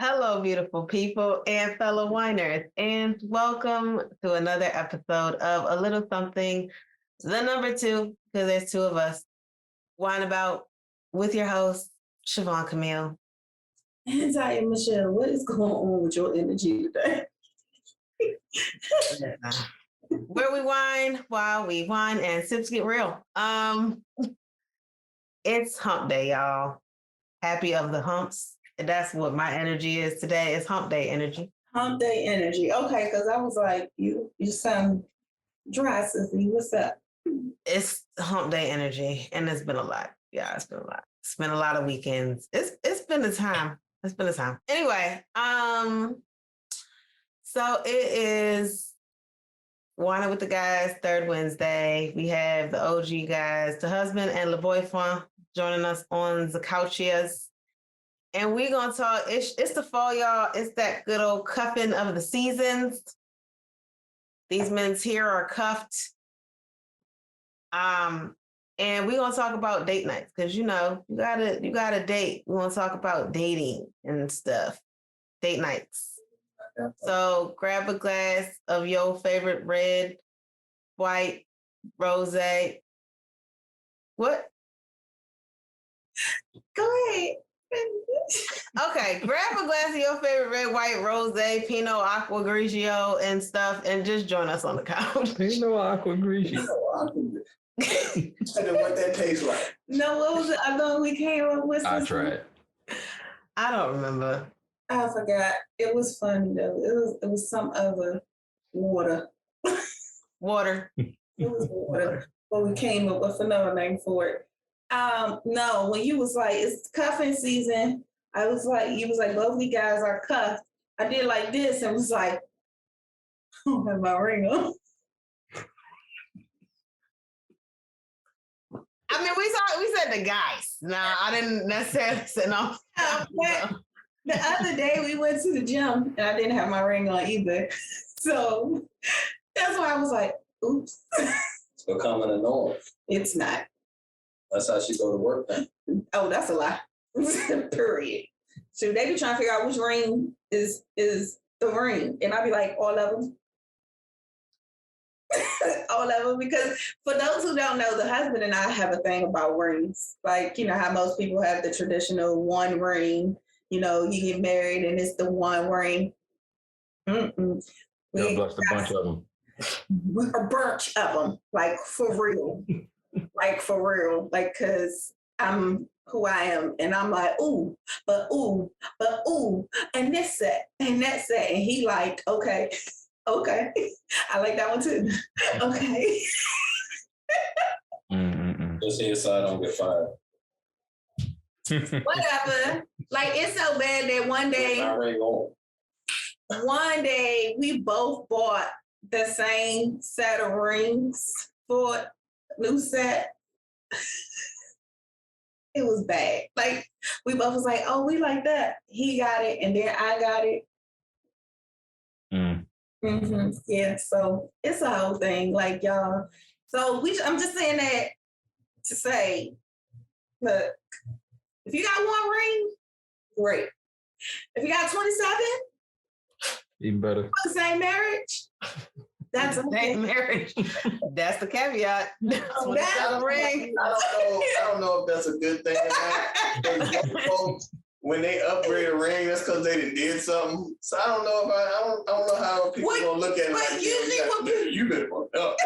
Hello, beautiful people and fellow whiners, and welcome to another episode of A Little Something, the number two, because there's two of us, Wine About with your host, Siobhan Camille. And I am Michelle. What is going on with your energy today? Where we wine while we wine and sips get real. It's hump day, y'all. Happy of the humps. That's what my energy is today. It's hump day energy. Hump day energy. Okay, because I was like, you sound dry, sissy. What's up? It's hump day energy, and it's been a lot. Yeah, it's been a lot. It's been a lot of weekends. It's been a time. It's been a time. Anyway, so it is Wine with the Guys, third Wednesday. We have the OG guys, the husband and the boyfriend, joining us on the couches. And we're going to talk, it's the fall, y'all. It's that good old cuffing of the seasons. These men's here are cuffed. And we're going to talk about date nights because, you gotta date. We want to talk about dating and stuff. Date nights. So grab a glass of your favorite red, white, rosé. What? Go ahead. Okay, grab a glass of your favorite red, white, rosé, Pinot, Aqua Grigio, and stuff, and just join us on the couch. Pinot, Aqua Grigio. I know what that tastes like. No, what was it? I know we came up with. I tried. I don't remember. I forgot. It was funny though. It was some other water. Water. It was water. But we came up with another name for it. No, when you was like, it's cuffing season, you was like, both of you guys are cuffed. I did like this and was like, I don't have my ring on. I mean, we said the guys. Nah, I didn't necessarily say no. The other day we went to the gym and I didn't have my ring on either. So that's why I was like, oops. It's becoming a norm. It's not. That's how she go to work then. Oh, that's a lie. Period. So they be trying to figure out which ring is the ring. And I'll be like, all of them. All of them. Because for those who don't know, the husband and I have a thing about rings. Like, you know how most people have the traditional one ring. You know, you get married and it's the one ring. God bless a bunch of them. A bunch of them. Like, for real. Like, for real. Like, because I'm who I am. And I'm like, ooh, and this set, and that's that. And he like, okay. I like that one too. Okay. Just here so I don't get fired. Whatever. Like, it's so bad that one day we both bought the same set of rings for a new set. It was bad. Like, we both was like, oh, we like that. He got it, and then I got it. Mm-hmm. Yeah, so it's a whole thing, like, y'all. So I'm just saying that to say, look, if you got one ring, great. If you got 27, even better. The same marriage, that's okay. Same marriage. That's the caveat. That's what I don't know if that's a good thing or not. Folks, when they upgrade a ring, that's because they did something. So I don't know if I don't know how people gonna look at it. But You been fucked up.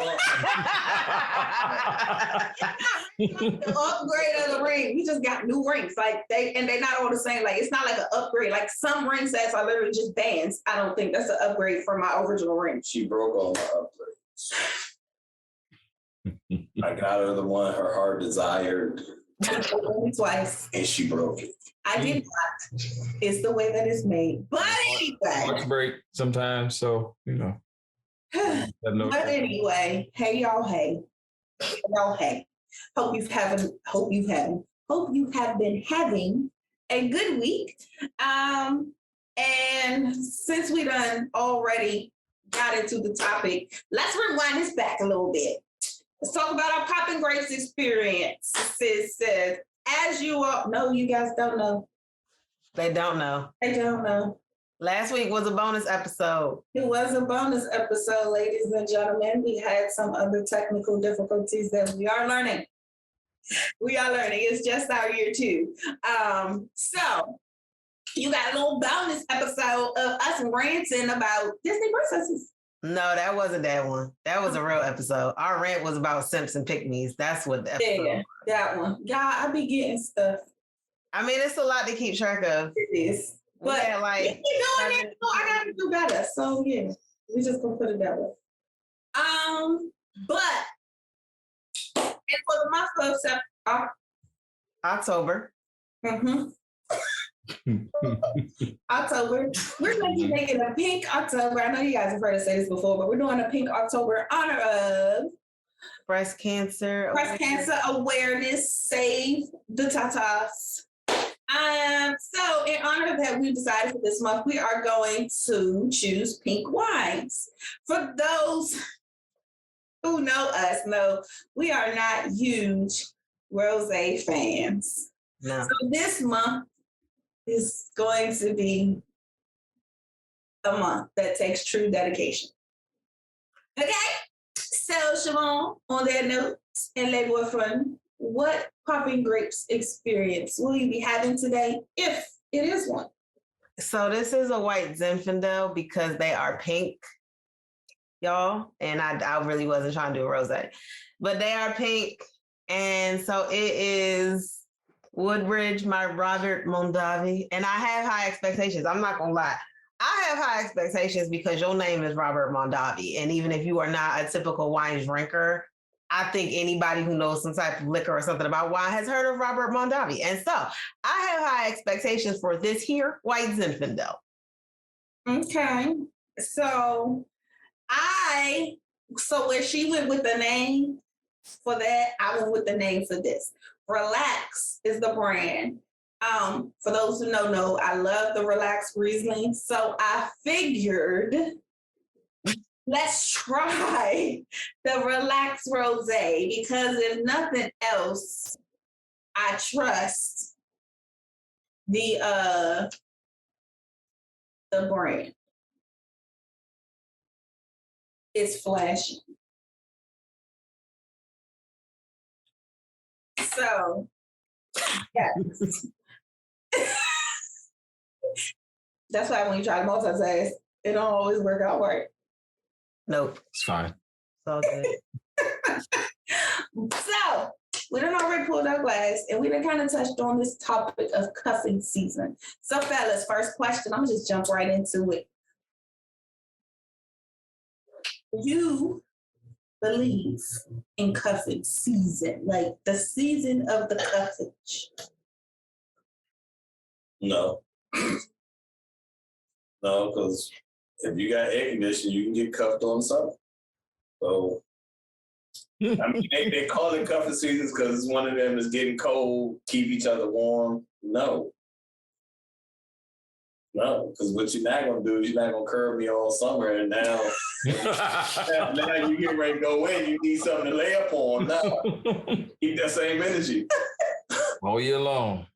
The upgrade of the ring, we just got new rings. Like they're not all the same. Like, it's not like an upgrade. Like, some ring sets are literally just bands. I don't think that's an upgrade from my original ring. She broke all my upgrades. I got her the one her heart desired. Twice. And she broke it. I did not. It's the way that it's made. But anyway. Hearts break sometimes, so, you know. But anyway, hey y'all, hey. Y'all, hey. Hope you have been having a good week. And since we done already got into the topic, let's rewind this back a little bit. Let's talk about our popping grapes experience. Sis says, as you all know, you guys don't know. They don't know. They don't know. Last week was a bonus episode. It was a bonus episode, ladies and gentlemen. We had some other technical difficulties that we are learning. It's just our year 2. So you got a little bonus episode of us ranting about Disney princesses. No, that wasn't that one. That was a real episode. Our rant was about simps and pick-me's. That's what the episode was. That one. Yeah, I be getting stuff. I mean, it's a lot to keep track of. It is. But yeah, like you know it, I gotta do better. So yeah, we just gonna put it that way. But it was my first October. October. We're going to be making a pink October. I know you guys have heard us say this before, but we're doing a pink October in honor of breast cancer awareness. Save the tatas. So in honor of that, we decided for this month we are going to choose pink wines. For those who know us, know we are not huge rosé fans. No. So this month is going to be a month that takes true dedication. Okay? So, Siobhan, on that note, and Les Boyfriend, what popping grapes experience will you be having today, if it is one? So this is a white Zinfandel because they are pink, y'all. And I really wasn't trying to do a rosé, but they are pink. And so it is Woodbridge, my Robert Mondavi. And I have high expectations. I'm not going to lie. I have high expectations because your name is Robert Mondavi. And even if you are not a typical wine drinker, I think anybody who knows some type of liquor or something about wine has heard of Robert Mondavi. And so I have high expectations for this here white Zinfandel. Okay. So where she went with the name for that, I went with the name for this. Relax is the brand. For those who know, I love the Relax Riesling. So I figured, let's try the Relax Rosé because if nothing else, I trust the brand. It's flashy. So, yes. That's why when you try to multitask, it don't always work out right. Nope. It's fine. It's all good. So, we done already pulled our glass and we done kind of touched on this topic of cuffing season. So, fellas, first question, I'm going to just jump right into it. You believe in cuffing season, like the season of the cuffage? No. No, because if you got air conditioning, you can get cuffed on the summer. So, I mean, they call it cuffing seasons because one of them is getting cold, keep each other warm. No, because what you're not going to do is you're not going to curb me all summer, and now you get ready to go in, you need something to lay up on. No, keep that same energy. All year long.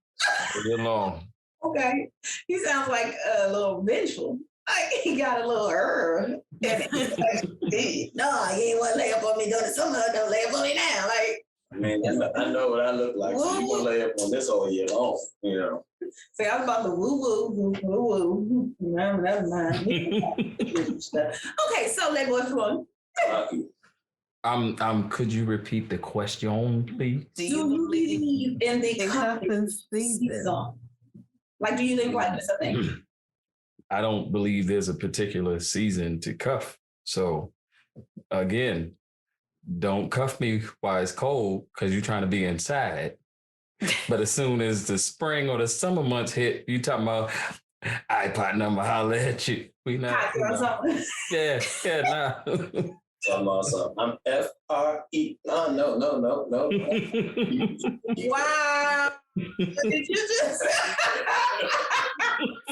All year long. Okay. He sounds like a little vengeful. Like he got a little like, hey, no, you ain't want to lay up on me during the summer. Don't lay up on me now. Like, I mean, I know what I look like, so you want to lay up on this all year long, you know. See, I was about to woo. No, never mind. Okay, so let's go through. Could you repeat the question, please? Do you believe in the cuffing season? Like, do you think like this a thing? I don't believe there's a particular season to cuff. So again, don't cuff me while it's cold because you're trying to be inside. But as soon as the spring or the summer months hit, you talking about, I partner, I'ma holler at you. We not. Yeah, nah. I'm F-R-E. No. Wow. Did you just?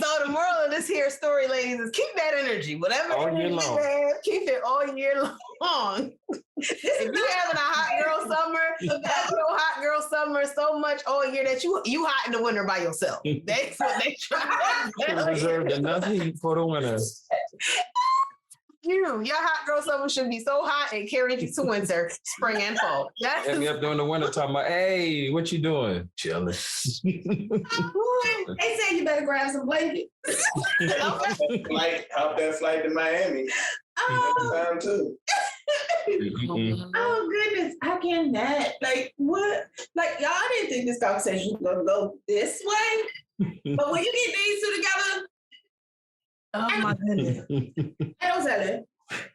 So the moral of this here story, ladies, is keep that energy. Whatever all year long. Keep it all year long. If you having a hot girl summer, that's your hot girl summer so much all year that you hot in the winter by yourself. That's what they try to Should have tell you. reserved enough heat for the winter. Your hot girl summer should be so hot it carries you to winter, spring, and fall. That's Hit me up during the winter talking about, hey, what you doing? Chilling. They say you better grab some blankets. Hop that flight to Miami. Time too. Oh goodness, I cannot. Like what? Like y'all didn't think this conversation was gonna go this way, but when you get these two together, oh my goodness. I don't tell it.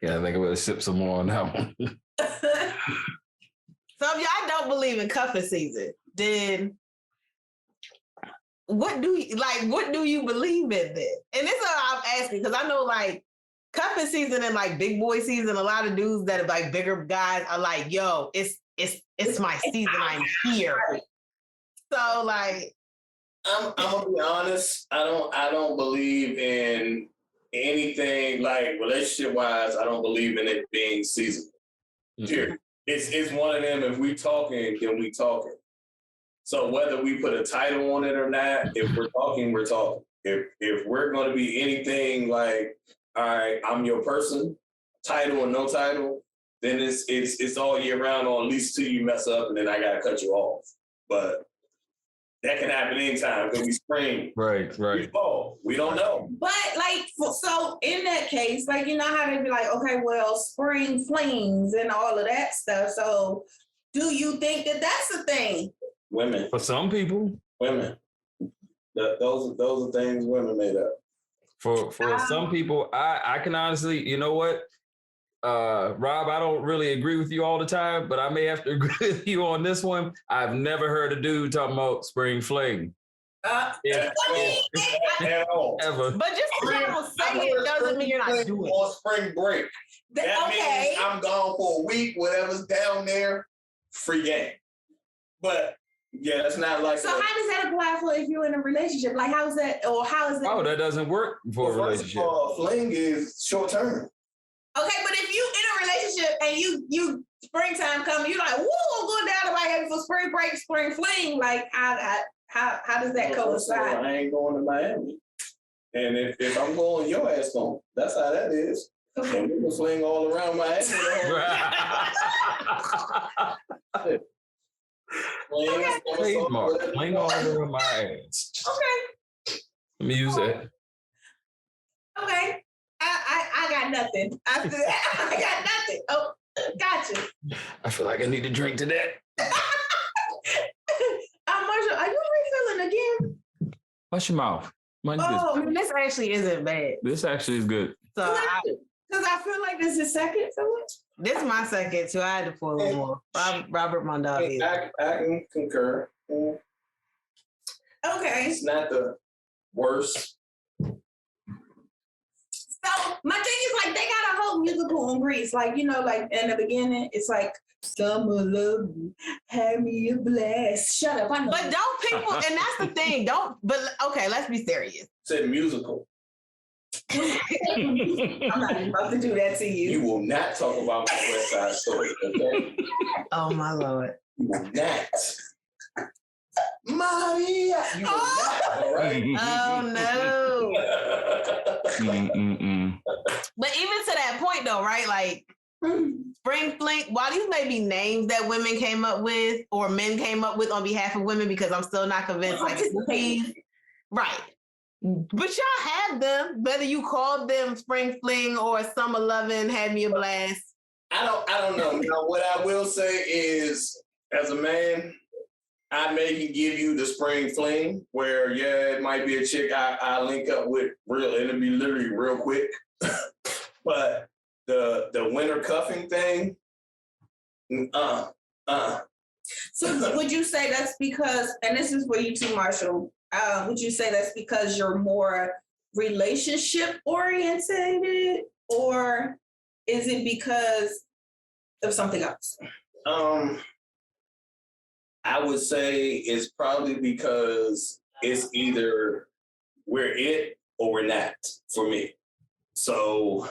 Yeah, I think I better sip some more on that one. So if y'all don't believe in cuffing season, then what do you believe in then? And this is what I'm asking, because I know like cuffing season and like big boy season, a lot of dudes that are like bigger guys are like, yo, it's my season, I'm here. So like I'm gonna be honest. I don't believe in anything like relationship wise. I don't believe in it being seasonal. Period. It's one of them. If we talking, then we talking. So whether we put a title on it or not, if we're talking, we're talking. If we're going to be anything like, all right, I'm your person, title or no title, then it's all year round, or at least till you mess up, and then I gotta cut you off. But that can happen anytime because we spring. Right. We fall. We don't know. But like, so in that case, like, you know how they be like, okay, well, spring flings and all of that stuff. So do you think that that's a thing? Women. For some people. Women. Those are things women made up. For some people, I can honestly, you know what? Rob, I don't really agree with you all the time, but I may have to agree with you on this one. I've never heard a dude talking about spring fling. At all. Ever. but just because you don't say it doesn't mean you're not doing it. On spring break. That means I'm gone for a week, whatever's down there, free game. But yeah, that's not like So how does that apply for if you're in a relationship? Like how is that, or how is that? Oh, that doesn't work for a relationship. Fling is short term. Okay, but if you in a relationship and you springtime come, you like, woo, I'm going down to Miami for spring break, spring fling. Like how does that coincide? I ain't going to Miami. And if I'm going, your ass going. That's how that is. Okay. And we can fling all around Miami. Trademark. Fling all over my ass. Okay. Let me use that. Okay. I got nothing. I got nothing. Oh, gotcha. I feel like I need to drink to that. Marshall, are you refilling again? Wash your mouth. Mind your Oh, business. This actually isn't bad. This actually is good. So because I feel like this is second filling. this is my second too. I had to pour a little more. Robert Mondale. I can concur. Okay. It's not the worst. So my thing is like they got a whole musical on Grease. Like, you know, like in the beginning, it's like summer love you, have me a blast. Shut up. I know. But don't people, and that's the thing, but okay, let's be serious. Said musical. I'm not even about to do that to you. You will not talk about my West Side Story, okay? Oh my Lord. You will not. Maria! You will not, all right? Oh no. But even to that point though, right? Like spring fling, while these may be names that women came up with or men came up with on behalf of women, because I'm still not convinced, like right. But y'all have them, whether you called them spring fling or summer loving, had me a blast. I don't know. Now, what I will say is, as a man, I maybe give you the spring fling where, yeah, it might be a chick I link up with it'll be literally real quick. But the winter cuffing thing, So would you say that's because, and this is for you too, Marshall, would you say that's because you're more relationship oriented, or is it because of something else? I would say it's probably because it's either we're it or we're not for me. So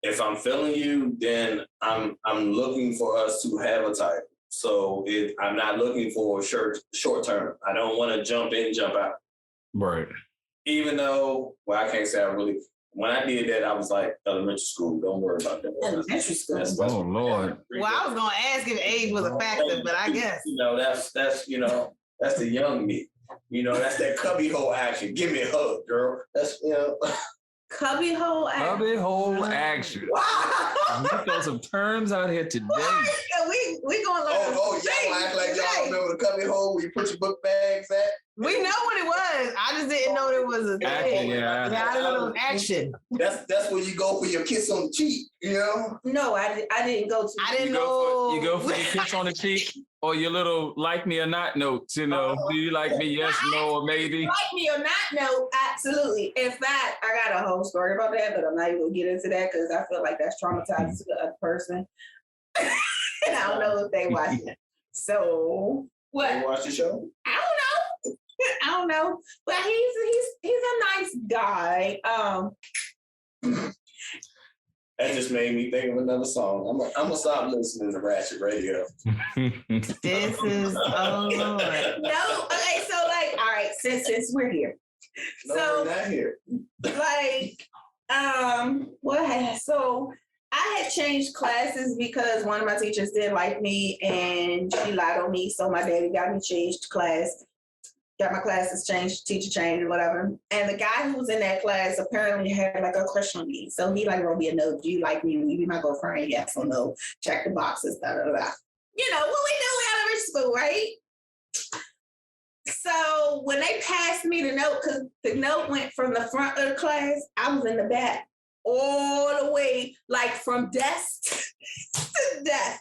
if I'm feeling you, then I'm looking for us to have a type. So I'm not looking for short term. I don't want to jump in, jump out. Right. Even though, well, I can't say I really. When I did that, I was like elementary school. Don't worry about that. Elementary school. Oh Lord. Well, I was gonna ask if age was a factor, but I guess that's that's the young me. That's that Cubbyhole action. Give me a hug, girl. That's Cubbyhole action. Cubbyhole action. Wow. We throw some terms out here today. We gonna learn. y'all act like y'all remember the Cubbyhole where you put your book bags at? we know what it was. I just didn't know there was a thing. Yeah. I didn't know it was action. That's where you go for your kiss on the cheek, No, I didn't go to. I didn't know. You go for your kiss on the cheek or your little like me or not notes, Do you like me? Yes, no, or maybe? Like me or not? No, absolutely. In fact, I got a whole story about that, but I'm not even gonna get into that because I feel like that's traumatizing to the other person. And I don't know if they watch it. So what? You watch the show? I don't know. But he's a nice guy. That just made me think of another song. I'm gonna stop listening to Ratchet Radio. This is oh Lord. No, okay, so like, all right, since we're here. No, So- we're not here. Like, so I had changed classes because one of my teachers didn't like me and she lied on me. So my daddy got me changed class, got my classes changed, teacher changed, whatever. And the guy who was in that class apparently had like a crush on me. So he like wrote me a note. Do you like me? Will you be my girlfriend? Yes or no? Check the boxes, da da da. What we do in elementary school, right? So when they passed me the note, because the note went from the front of the class, I was in the back all the way, like from desk to desk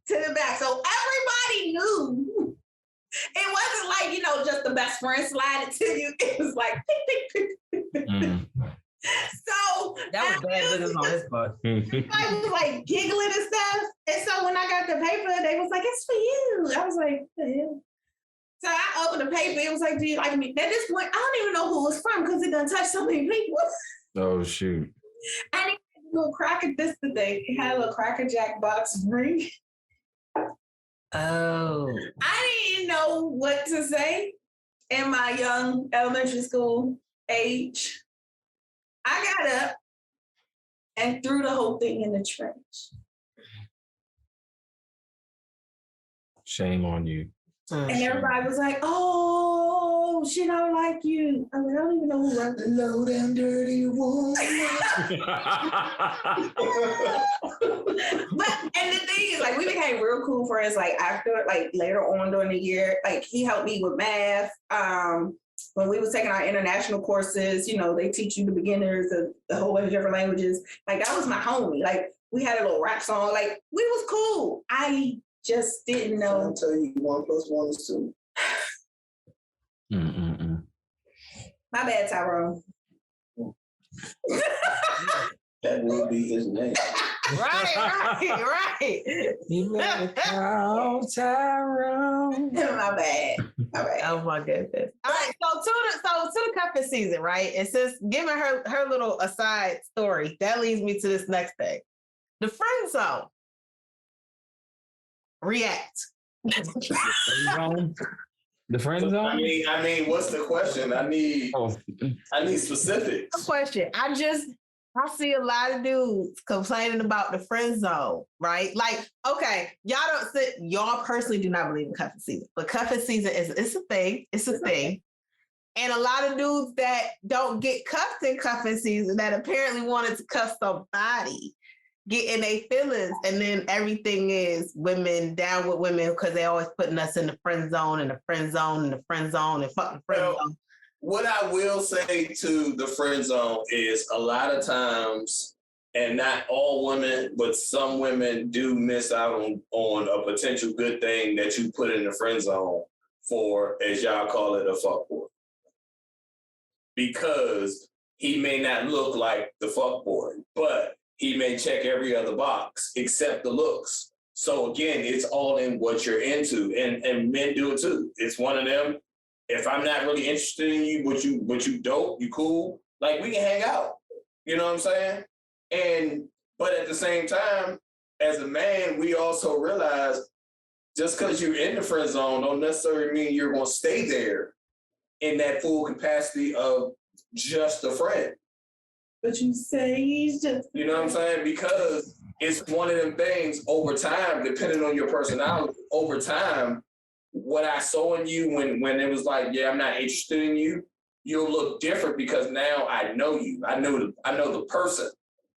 to the back. So everybody knew. It wasn't like, just the best friend sliding to you. It was like, So That was bad business on his part. I was like giggling and stuff. And so when I got the paper, they was like, it's for you. I was like, the hell? So I opened the paper. It was like, do you like me? At this point, I don't even know who it was from because it done touched so many people. Oh shoot. I didn't have a little Cracker this today. It had a little Cracker Jack box ring. Oh. I didn't know what to say in my young elementary school age. I got up and threw the whole thing in the trash. Shame on you. And everybody was like, oh, she don't like you. I don't even know who wrote The low down dirty woman. And the thing is, like, we became real cool friends, like, after, like, later on during the year. Like, he helped me with math. When we was taking our international courses, they teach you the beginners of a whole bunch of different languages. Like, that was my homie. Like, we had a little rap song. Like, we was cool. I just didn't know. I'll tell you 1 + 1 is 2. My bad, Tyrone. That would be his name. Right. You better call Tyrone. My bad. Oh my goodness. All right. So to the cuffing season, right? It's just giving her little aside story. That leads me to this next thing. The friend zone. React. The friend zone? I mean, what's the question? I need specifics. Question. I see a lot of dudes complaining about the friend zone, right? Like, okay, y'all personally do not believe in cuffing season, but cuffing season it's a thing. It's a thing. And a lot of dudes that don't get cuffed in cuffing season that apparently wanted to cuff somebody get in their feelings, and then everything is women down with women because they always putting us in the friend zone and the friend zone and the friend zone and fucking friend zone. What I will say to the friend zone is a lot of times, and not all women, but some women do miss out on a potential good thing that you put in the friend zone for, as y'all call it, a fuckboy. Because he may not look like the fuckboy, but he may check every other box except the looks. So again, it's all in what you're into, and men do it too. It's one of them. If I'm not really interested in you, but you dope, you cool, like we can hang out. You know what I'm saying? And But at the same time, as a man, we also realize just because you're in the friend zone don't necessarily mean you're going to stay there in that full capacity of just a friend. But you say he's just... You know what I'm saying? Because it's one of them things over time, depending on your personality, over time, what I saw in you when it was like, yeah, I'm not interested in you, you'll look different because now I know you. I know the person.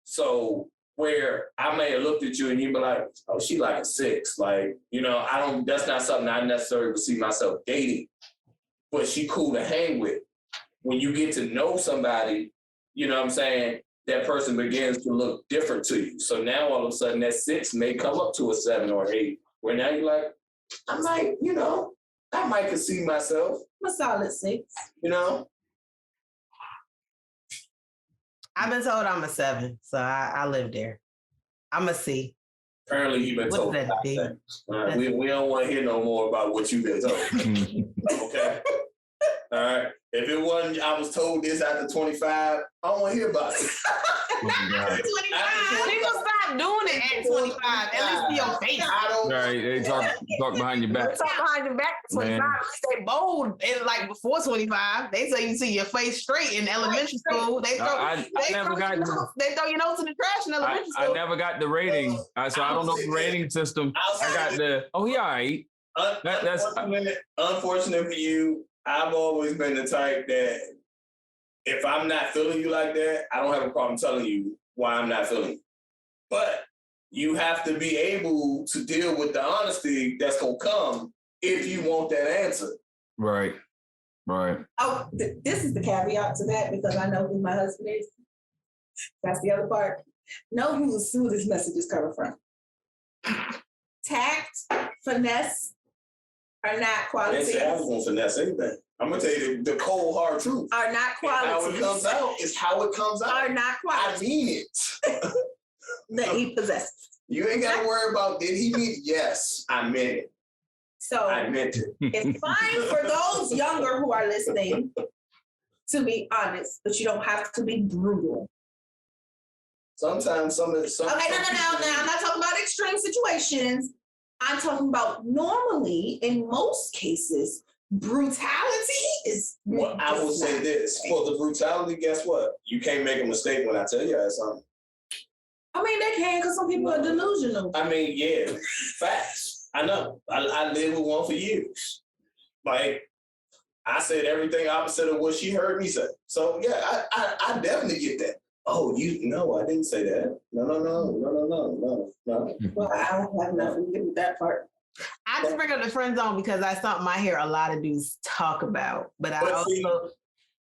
So where I may have looked at you and you'd be like, oh, she like a 6. Like, you know, that's not something I necessarily would see myself dating. But she cool to hang with. When you get to know somebody, you know what I'm saying, that person begins to look different to you. So now all of a sudden that 6 may come up to a 7 or 8, where now you're like, I might, you know, I might could see myself. I'm a solid 6. You know? I've been told I'm a 7, so I live there. I'm a C. Apparently you've been told that things. We don't want to hear no more about what you've been told. Okay? All right. If it wasn't, I was told this after 25, I don't want to hear about it. After 25. People stop doing it at 25. At least to your face. Right, they talk behind your back. They talk behind your back at 25. Man. They bold. And like before 25, they say you see your face straight in elementary school. They throw, I never got they throw your notes in the trash in elementary school. I never got the rating, so I don't know the rating system. I got the, he all right. That's unfortunate for you. I've always been the type that if I'm not feeling you like that, I don't have a problem telling you why I'm not feeling you. But you have to be able to deal with the honesty that's going to come if you want that answer. Right. Oh, this is the caveat to that because I know who my husband is. That's the other part. Know who this message is coming from. Tact, finesse are not qualities. I was going to finesse anything. I'm going to tell you the cold, hard truth. Are not qualities. How it comes out is how it comes out. Are not qualities. I mean it. That he possesses. You ain't got to worry about, did he mean it? Yes, I meant it. So I meant it. it's fine for those younger who are listening to be honest, but you don't have to be brutal. Sometimes Okay, no. I'm not talking about extreme situations. I'm talking about normally, in most cases, brutality is. Well, I will say this. For the brutality, guess what? You can't make a mistake when I tell you that something. I mean, they can because some people are delusional. I mean, yeah, facts. I know. I lived with one for years. Like, I said everything opposite of what she heard me say. So, yeah, I definitely get that. Oh, no, I didn't say that. No. Well, I don't have nothing to do with that part. I just bring up the friend zone because that's something I hear a lot of dudes talk about. But I also...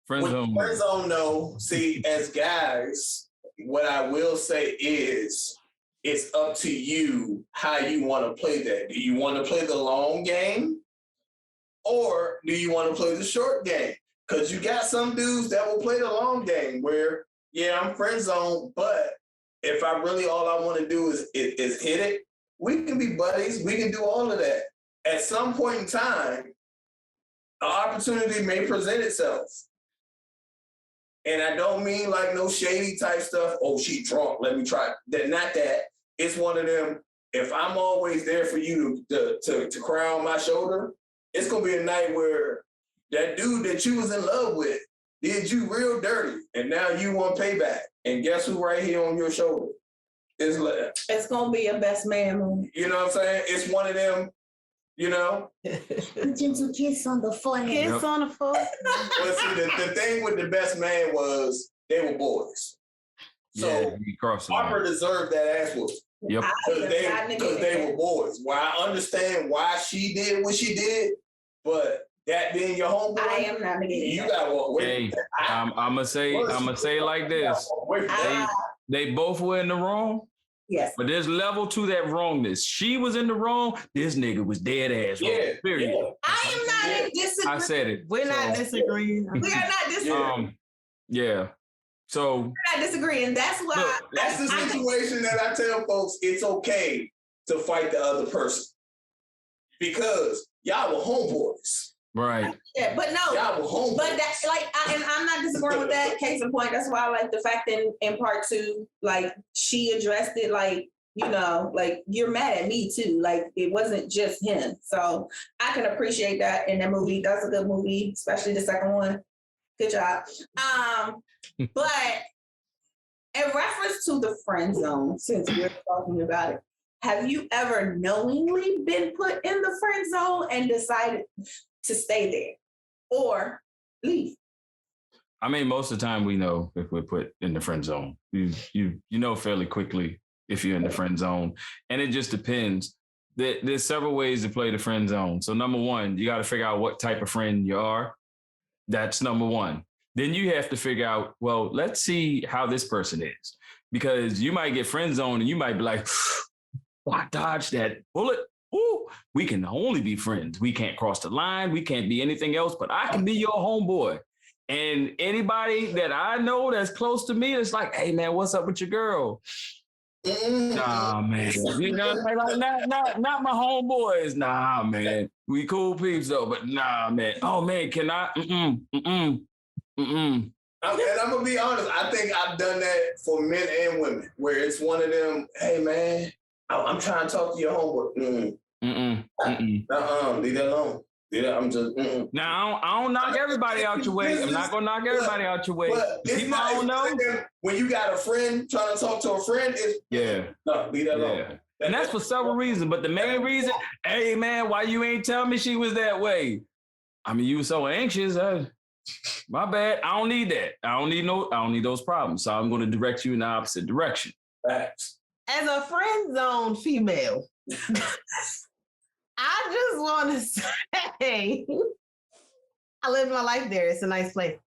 Friend zone. Friend zone, no. See, as guys, what I will say is it's up to you how you want to play that. Do you want to play the long game or do you want to play the short game? Because you got some dudes that will play the long game where, yeah, I'm friend zone, but if I really all I want to do is hit it, we can be buddies. We can do all of that. At some point in time, an opportunity may present itself. And I don't mean like no shady type stuff. Oh, she drunk. Let me try. Not that. It's one of them. If I'm always there for you to cry on my shoulder, it's going to be a night where that dude that you was in love with did you real dirty. And now you want payback. And guess who right here on your shoulder? It's going to be a best man moment. You know what I'm saying? It's one of them, you know? Gentle kiss on the forehead. Kiss on the forehead. But see, the thing with the best man was they were boys. So Harper deserved that ass whooping. Yep. Because they were boys. Well, I understand why she did what she did, but that being your homeboy, I am not negating. You gotta walk away. Hey, I'm gonna say it like this. They both were in the wrong. Yes. But there's level to that wrongness. She was in the wrong. This nigga was dead ass wrong. Yeah. Period. Yeah. I am not in disagreement. I said it. We're not disagreeing. We are not disagreeing. Yeah. So we're not disagreeing. That's why. Look, that's the situation that I tell folks. It's okay to fight the other person because y'all were homeboys. Right. Yeah, but no, Y'all were home. but that's like, and I'm not disagreeing with that. Case in point, that's why I like the fact in part two, like she addressed it, like, you know, like you're mad at me too. Like it wasn't just him. So I can appreciate that in that movie. That's a good movie, especially the second one. Good job. But in reference to the friend zone, since we're talking about it, have you ever knowingly been put in the friend zone and decided to stay there or leave? I mean, most of the time we know if we're put in the friend zone. You know fairly quickly if you're in the friend zone, and it just depends. There's several ways to play the friend zone. So number one, you got to figure out what type of friend you are. That's number one. Then you have to figure out, well, let's see how this person is, because you might get friend zoned and you might be like, oh, I dodged that bullet. Ooh, we can only be friends. We can't cross the line. We can't be anything else, but I can be your homeboy. And anybody that I know that's close to me, that's like, hey man, what's up with your girl? Nah, man. You know, like, not my homeboys. Nah, man. We cool peeps though, but nah, man. Oh man, can I? And I'm gonna be honest. I think I've done that for men and women, where it's one of them. Hey man, I'm trying to talk to your homeboy. Leave that alone. Yeah, I'm just. Now I don't knock everybody out your way. I'm not gonna knock everybody out your way. People I don't know. When you got a friend trying to talk to a friend, no, leave that alone. Yeah. And that's for several reasons. But the main reason, hey man, why you ain't tell me she was that way? I mean, you were so anxious. My bad. I don't need that. I don't need those problems. So I'm going to direct you in the opposite direction. Facts. As a friend zone female, I just want to say, I live my life there. It's a nice place.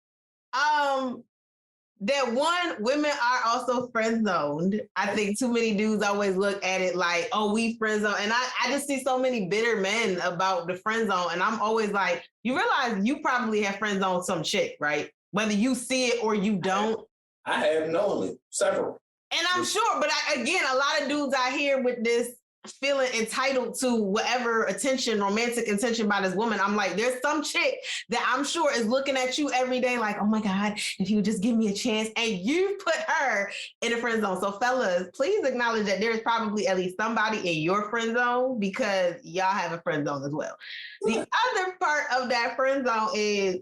That one, women are also friend zoned. I think too many dudes always look at it like, oh, we friend zone. And I just see so many bitter men about the friend zone. And I'm always like, you realize you probably have friend zoned some chick, right? Whether you see it or you don't. I have known several. And I'm sure, but again, a lot of dudes out here with this feeling entitled to whatever attention, romantic attention by this woman. I'm like, there's some chick that I'm sure is looking at you every day like, oh my God, if you would just give me a chance, and you put her in a friend zone. So fellas, please acknowledge that there's probably at least somebody in your friend zone, because y'all have a friend zone as well. The other part of that friend zone is,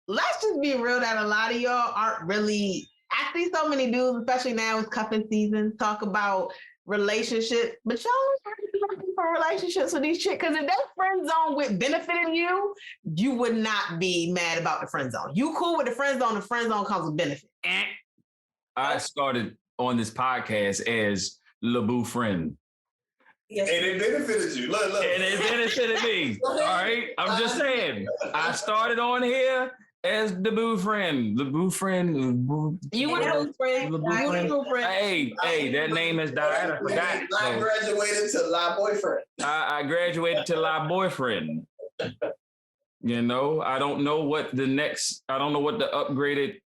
let's just be real that a lot of y'all aren't really, I see so many dudes, especially now it's cuffing season, talk about relationship, but y'all are looking for relationships with these chicks, because if that friend zone with benefiting you, you would not be mad about the friend zone. You cool with the friend zone comes with benefit. I started on this podcast as LeBoo friend. Yes. And it benefited you. Look. And it benefited me. All right. I'm just saying. I started on here as the boo friend. The boo friend. You want a boo friend. Hey, that name has died. I forgot. I graduated to lie boyfriend. I graduated to lie boyfriend. You know, I don't know what the upgraded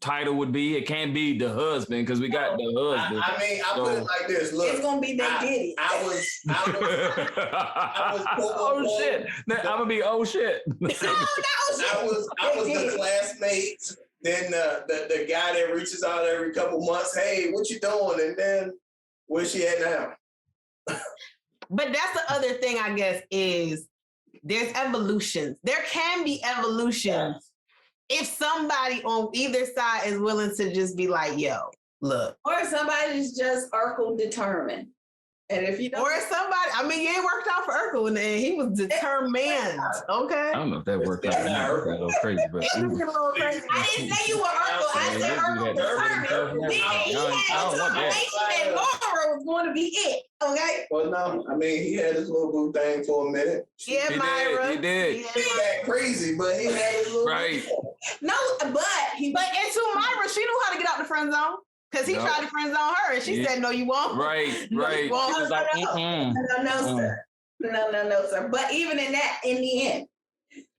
title would be. It can't be the husband, because we got the husband. I put it like this. Look, it's gonna be that did it. I was oh shit! I'm gonna be oh shit. I was the classmate. Then the guy that reaches out every couple months. Hey, what you doing? And then where's she at now? But that's the other thing, I guess, is there's evolutions. There can be evolutions. If somebody on either side is willing to just be like, yo, look. Or somebody's just Urkel determined. And if you don't, or somebody, I mean, it worked out for Urkel, and he was determined. Okay. I don't know if that worked out. That worked out a little crazy, but I didn't say you were Urkel. I said Urkel determined. He had a determination that Laura was going to be it. Okay. Well, no, I mean, he had his little boo thing for a minute. Yeah, Myra. He did. He got crazy, but he had his little right. No, but into Myra, she knew how to get out the friend zone. Because he tried to friend zone her, and she said, no, you won't. Right. No, She was like, No, sir. But even in that, in the end,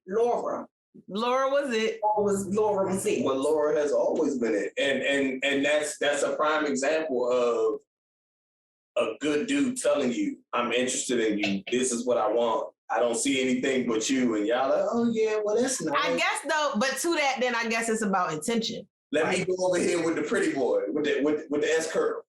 Laura was it. Laura was it. Well, Laura has always been it. And that's a prime example of a good dude telling you, I'm interested in you. This is what I want. I don't see anything but you. And y'all like, oh yeah, well that's nice. I guess though, but to that, then I guess it's about intention. Let me go over here with the pretty boy, with the S curl.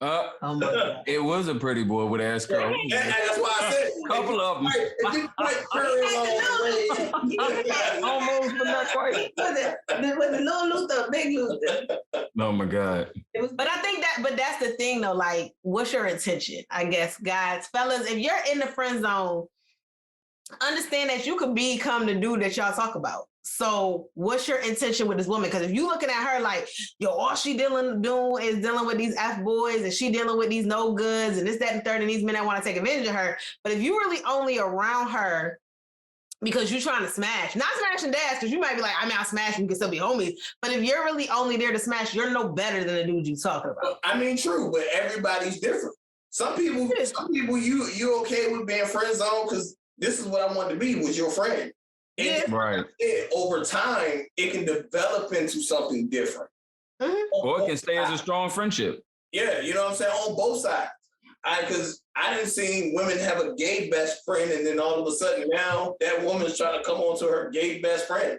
Oh my God. It was a pretty boy with ass curl. And that's why I said, Couple of them. if you put curl on the way, Almost, but not quite. With the little Luther, big Luther. Oh my God. But I think that's the thing though. Like, what's your intention? I guess, guys, fellas, if you're in the friend zone, understand that you could become the dude that y'all talk about. So what's your intention with this woman? Because if you looking at her like, yo, all she doing is dealing with these F boys and she dealing with these no goods and this, that, and third, and these men that want to take advantage of her. But if you really only around her because you're trying to smash, not smashing dads, because you might be like, I mean, I'll smash, we can still be homies. But if you're really only there to smash, you're no better than the dude you talking about. I mean, true, but everybody's different. Some people, you okay with being friend zone because this is what I want to be, was your friend. And Right. over time, it can develop into something different. Mm-hmm. Or it can stay as a strong friendship. Yeah, you know what I'm saying? On both sides. Because I didn't see women have a gay best friend, and then all of a sudden now that woman's trying to come on to her gay best friend.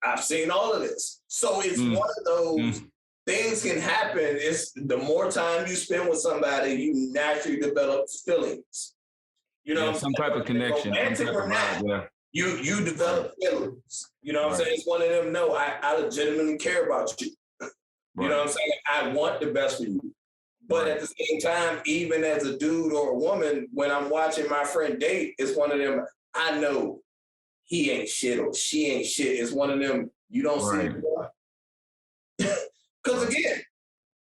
I've seen all of this. So it's one of those things can happen. It's the more time you spend with somebody, you naturally develop feelings. You know, some type of connection. You develop feelings. You know what I'm saying? It's one of them, no, I legitimately care about you. You know what I'm saying? I want the best for you. But at the same time, even as a dude or a woman, when I'm watching my friend date, it's one of them, I know he ain't shit or she ain't shit. It's one of them, you don't see it. Because again,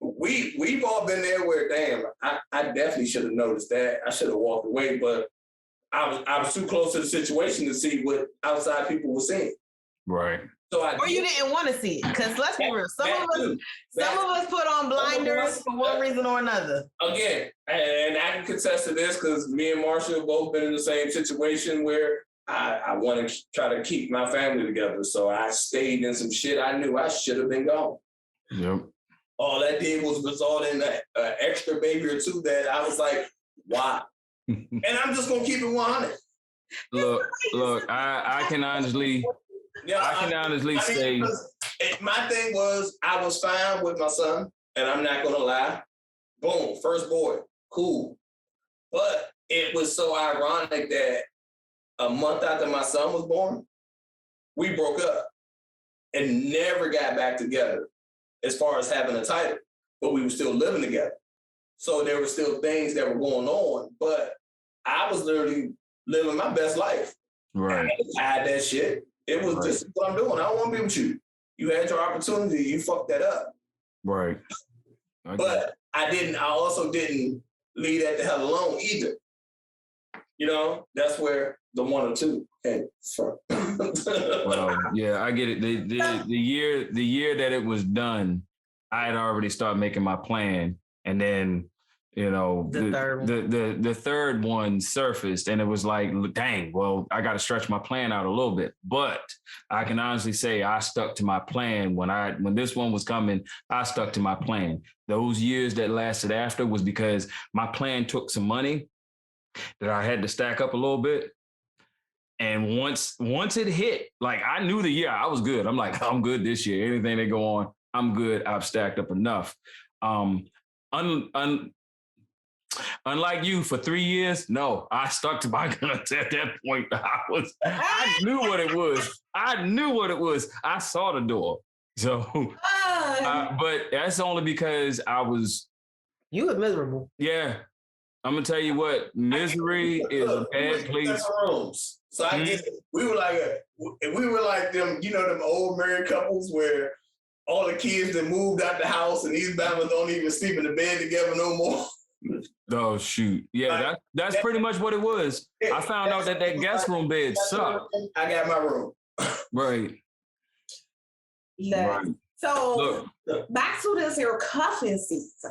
we've all been there where, damn, I definitely should have noticed that. I should have walked away, but I was too close to the situation to see what outside people were seeing. Right. So or you didn't want to see it, because let's be real. Some of us put on blinders for one reason or another. Again, and I can contest to this because me and Marsha have both been in the same situation where I want to try to keep my family together. So I stayed in some shit I knew I should have been gone. Yep. All that did was result in an extra baby or two that I was like, why? And I'm just gonna keep it 100. Look, I can honestly, say, my thing was I was fine with my son, and I'm not gonna lie. Boom, first boy, cool. But it was so ironic that a month after my son was born, we broke up and never got back together as far as having a title, but we were still living together. So there were still things that were going on, but I was literally living my best life. Right. I had that shit. It was This is what I'm doing. I don't want to be with you. You had your opportunity. You fucked that up. Right. But I also didn't leave that the hell alone either. You know, that's where the 1 or 2 came from. Well, yeah, I get it. The year that it was done, I had already started making my plan, and then the third one surfaced, and it was like, dang, well, I got to stretch my plan out a little bit. But I can honestly say I stuck to my plan when this one was coming. I stuck to my plan. Those years that lasted after was because my plan took some money that I had to stack up a little bit. And once it hit, like, I knew the year I was good. I'm like, I'm good this year. Anything that go on, I'm good. I've stacked up enough. Unlike you, for 3 years, no, I stuck to my guns at that point. I knew what it was. I saw the door. So, but that's only because You were miserable. Yeah. I'm gonna tell you what, misery is a bad place. So I get it. We were like them, them old married couples where all the kids that moved out the house and these bammers don't even sleep in the bed together no more. Oh shoot. Yeah, that's pretty much what it was. I found out that guest room bed sucked. I got my room. Right. Yeah. Right. So back to this here Cuffin season.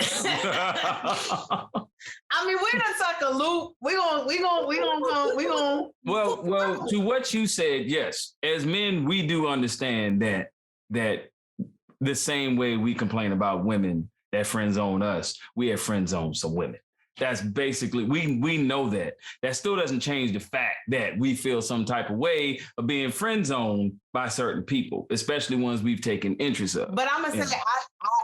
I mean, we're gonna talk a loop. We gonna. Well, to what you said, yes. As men, we do understand that the same way we complain about women that friend zone us, we have friend zoned some women. That's basically, we know that. That still doesn't change the fact that we feel some type of way of being friend zoned by certain people, especially ones we've taken interest of. But I'm gonna say, I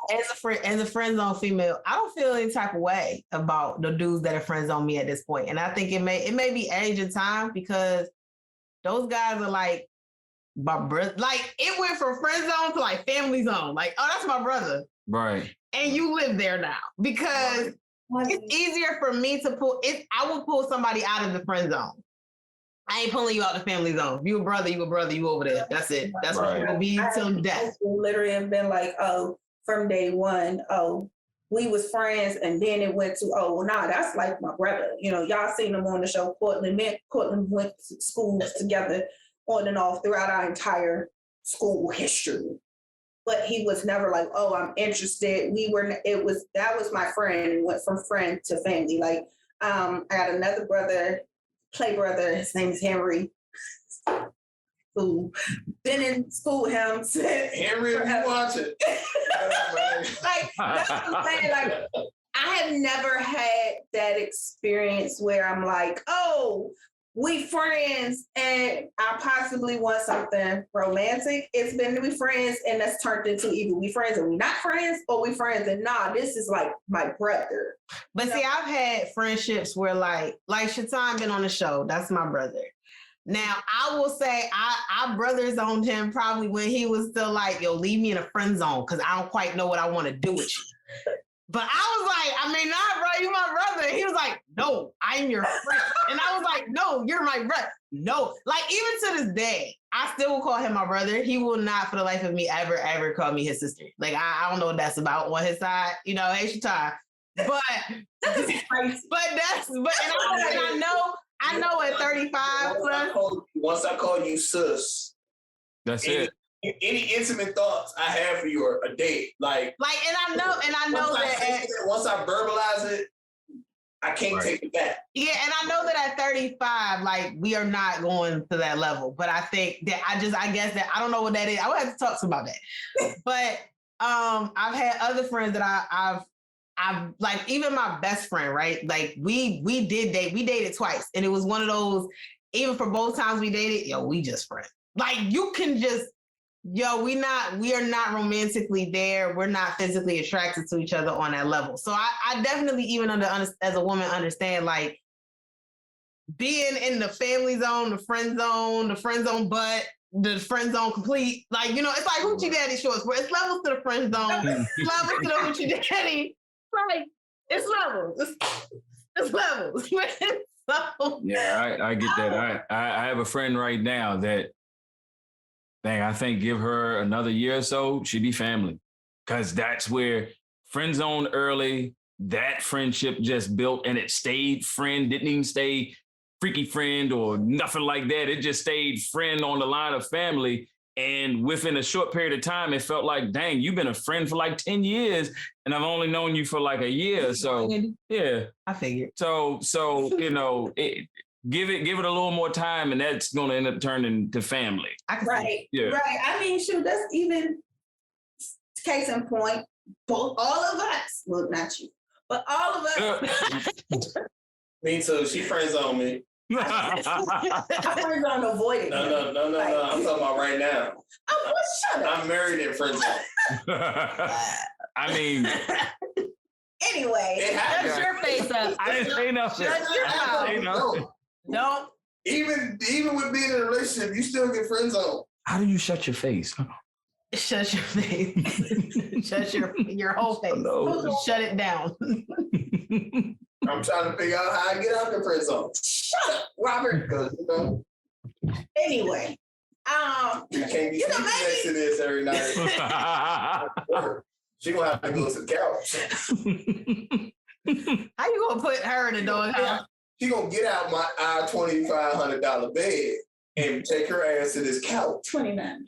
as a friend zone female, I don't feel any type of way about the dudes that are friends on me at this point. And I think it may be age and time, because those guys are like my brother. Like, it went from friend zone to like family zone. Like, oh, that's my brother. Right. And you live there now, because it's easier for me to pull it. I will pull somebody out of the friend zone. I ain't pulling you out the family zone. You a brother, you over there. That's it. That's right. What it will be till death. Literally have been like, oh, from day one, oh, we was friends, and then it went to, oh, well, nah, that's like my brother. You know, y'all seen him on the show, Cortland. Me and Cortland went to schools together on and off throughout our entire school history. But he was never like, oh, I'm interested. That was my friend, and went from friend to family. Like, I got another brother, play brother. His name is Henry. Who been in school with him since Henry, if you watch it. Like, that's what I'm saying. Like, I have never had that experience where I'm like, oh, we friends and I possibly want something romantic. It's been to be friends, and that's turned into either we friends and we not friends, or we friends and nah, this is like my brother. But see, I've had friendships where like Shaitan been on the show. That's my brother. Now, I will say I brother zoned him probably when he was still like, yo, leave me in a friend zone, because I don't quite know what I want to do with you. But I was like, I mean, nah, bro, you my brother. He was like, no, I'm your friend. And I was like, no, you're my brother. No. Like, even to this day, I still will call him my brother. He will not, for the life of me, ever call me his sister. Like, I don't know what that's about on his side. You know, hey, Shaitan. But I know at 35 plus. Once I call you sis, that's it. Any intimate thoughts I have for you are dead. Like, and I know that once I verbalize it, I can't take it back. Yeah, and I know that at 35, like, we are not going to that level. But I think that I guess that I don't know what that is. I would have to talk to about that. But I've had other friends that I've like, even my best friend, right? Like, we did date. We dated twice, and it was one of those. Even for both times we dated, yo, we just friends. Like, you can just. Yo, we are not romantically there. We're not physically attracted to each other on that level. So I definitely, even as a woman, understand, like, being in the family zone, the friend zone butt, the friend zone complete. Like, you know, it's like hoochie daddy shorts, where it's levels to the friend zone, levels to the hoochie daddy. Like, it's levels. It's levels. So, yeah, I get that. I have a friend right now that, dang, I think give her another year or so, she'd be family. Because that's where friend zone early, that friendship just built, and it stayed friend, didn't even stay freaky friend or nothing like that. It just stayed friend on the line of family. And within a short period of time, it felt like, dang, you've been a friend for like 10 years, and I've only known you for like a year. So, yeah. I figured. So you know, give it a little more time, and that's going to end up turning to family. Right. Yeah. Right. I mean, shoot, that's even case in point. Both, all of us. Well, not you, but all of us. Me too. She friends on me. I friends on avoiding. No. I'm talking about right now. Oh, shut up. I'm married in friend zone. I mean. Anyway, shut your face up. I didn't say nothing. Shut your mouth. Don't. Even with being in a relationship, you still get friend zone. How do you shut your face? Shut your face. Shut your whole face. No. Shut it down. I'm trying to figure out how I get out the friend zone. Shut up, Robert. Because, you know. Anyway, you can't be sleeping next to this every night. She gonna have to go to the couch. How you gonna put her in the doghouse? She gonna get out my $2,500 bed and take her ass to this couch. 29.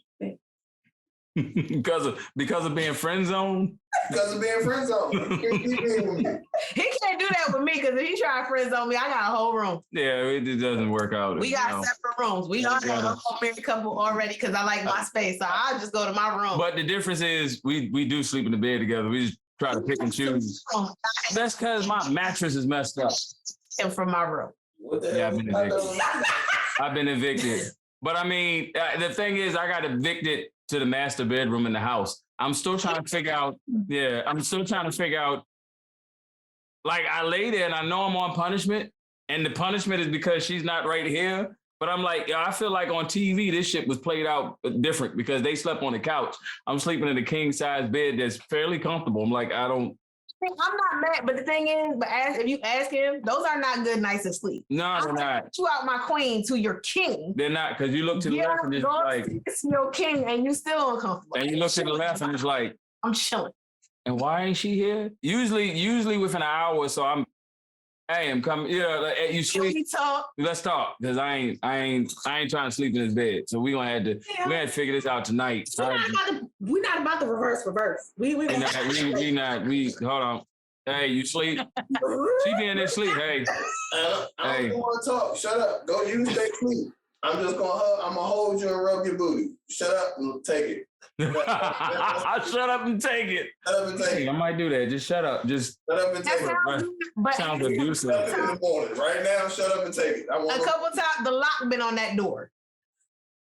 because of being friend zone. Because of being friend zone. He can't do that with me, because if he try friend zone me, I got a whole room. Yeah, it doesn't work out. We got separate rooms. We are a married couple already, because I like my space, so I'll just go to my room. But the difference is we do sleep in the bed together. We just try to pick and choose. That's because my mattress is messed up. And from my room. What the Yeah, hell? I've been evicted. I've been evicted. But I mean, the thing is, I got evicted to the master bedroom in the house. I'm still trying to figure out. Yeah, I'm still trying to figure out. Like, I lay there and I know I'm on punishment, and the punishment is because she's not right here. But I'm like, I feel like on TV, this shit was played out different because they slept on the couch. I'm sleeping in a king size bed that's fairly comfortable. I'm like, I'm not mad, but the thing is, if you ask him, those are not good nights of sleep. No, they're not. You out my queen to your king. They're not, because you look to the left and it's like, it's your king and you still uncomfortable. And you look to the left and it's like, I'm chilling. And why ain't she here? Usually within an hour or so, I'm coming. Yeah, like, hey, you sleep. Can we talk? Let's talk, because I ain't trying to sleep in this bed. So we gonna have to figure this out tonight. We're not about to reverse. We hold on. Hey, you sleep? She be in there sleep. Hey, I don't want to talk. Shut up. Go. You stay sleep. I'm gonna hold you and rub your booty. Shut up and take it. Shut up and take it. Shut up and take it. I might do that. Just shut up. Just shut up and take it. Sounds abusive. Shut up in the morning. Right now, shut up and take it. A couple times the lock been on that door.